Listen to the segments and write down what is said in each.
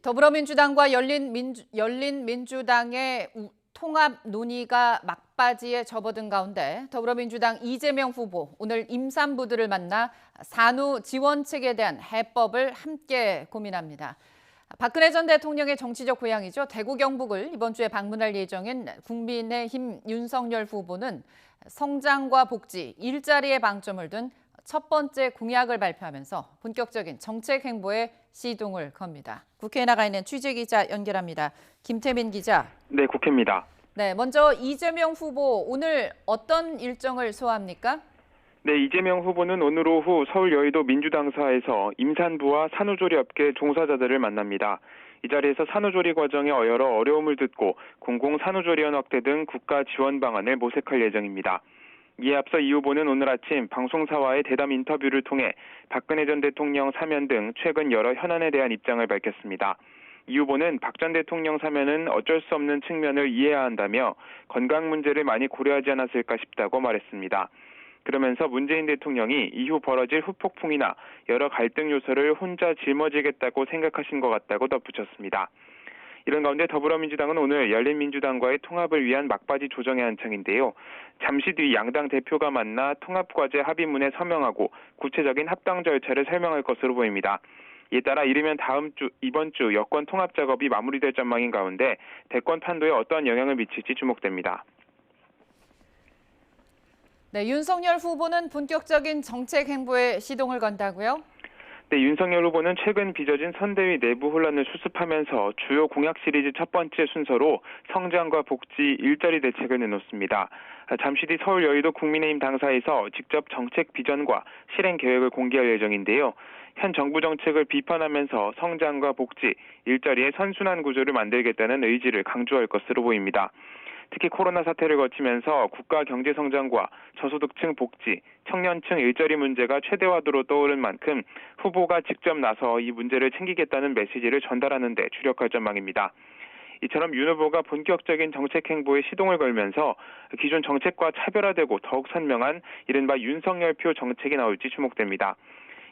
더불어민주당과 열린민주당의 통합 논의가 막바지에 접어든 가운데 더불어민주당 이재명 후보 오늘 임산부들을 만나 산후 지원책에 대한 해법을 함께 고민합니다. 박근혜 전 대통령의 정치적 고향이죠. 대구 경북을 이번 주에 방문할 예정인 국민의힘 윤석열 후보는 성장과 복지, 일자리에 방점을 둔 첫 번째 공약을 발표하면서 본격적인 정책 행보에 시동을 겁니다. 국회에 나가 있는 취재기자 연결합니다. 김태민 기자. 네, 국회입니다. 네, 먼저 이재명 후보 오늘 어떤 일정을 소화합니까? 네, 이재명 후보는 오늘 오후 서울 여의도 민주당사에서 임산부와 산후조리업계 종사자들을 만납니다. 이 자리에서 산후조리 과정의 여러 어려움을 듣고 공공산후조리원 확대 등 국가 지원 방안을 모색할 예정입니다. 이에 앞서 이 후보는 오늘 아침 방송사와의 대담 인터뷰를 통해 박근혜 전 대통령 사면 등 최근 여러 현안에 대한 입장을 밝혔습니다. 이 후보는 박 전 대통령 사면은 어쩔 수 없는 측면을 이해해야 한다며 건강 문제를 많이 고려하지 않았을까 싶다고 말했습니다. 그러면서 문재인 대통령이 이후 벌어질 후폭풍이나 여러 갈등 요소를 혼자 짊어지겠다고 생각하신 것 같다고 덧붙였습니다. 이런 가운데 더불어민주당은 오늘 열린민주당과의 통합을 위한 막바지 조정에 한창인데요. 잠시 뒤 양당 대표가 만나 통합과제 합의문에 서명하고 구체적인 합당 절차를 설명할 것으로 보입니다. 이에 따라 이르면 이번 주 여권 통합 작업이 마무리될 전망인 가운데 대권 판도에 어떤 영향을 미칠지 주목됩니다. 네, 윤석열 후보는 본격적인 정책 행보에 시동을 건다고요? 네, 윤석열 후보는 최근 빚어진 선대위 내부 혼란을 수습하면서 주요 공약 시리즈 첫 번째 순서로 성장과 복지, 일자리 대책을 내놓습니다. 잠시 뒤 서울 여의도 국민의힘 당사에서 직접 정책 비전과 실행 계획을 공개할 예정인데요. 현 정부 정책을 비판하면서 성장과 복지, 일자리의 선순환 구조를 만들겠다는 의지를 강조할 것으로 보입니다. 특히 코로나 사태를 거치면서 국가 경제 성장과 저소득층 복지, 청년층 일자리 문제가 최대화도로 떠오른 만큼 후보가 직접 나서 이 문제를 챙기겠다는 메시지를 전달하는 데 주력할 전망입니다. 이처럼 윤 후보가 본격적인 정책 행보에 시동을 걸면서 기존 정책과 차별화되고 더욱 선명한 이른바 윤석열표 정책이 나올지 주목됩니다.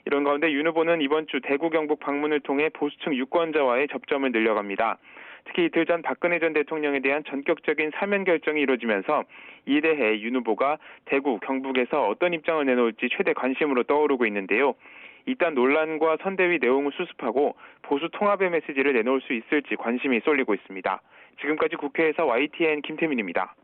이런 가운데 윤 후보는 이번 주 대구 경북 방문을 통해 보수층 유권자와의 접점을 늘려갑니다. 특히 이틀 전 박근혜 전 대통령에 대한 전격적인 사면 결정이 이루어지면서 이에 대해 윤 후보가 대구, 경북에서 어떤 입장을 내놓을지 최대 관심으로 떠오르고 있는데요. 일단 논란과 선대위 내용을 수습하고 보수 통합의 메시지를 내놓을 수 있을지 관심이 쏠리고 있습니다. 지금까지 국회에서 YTN 김태민입니다.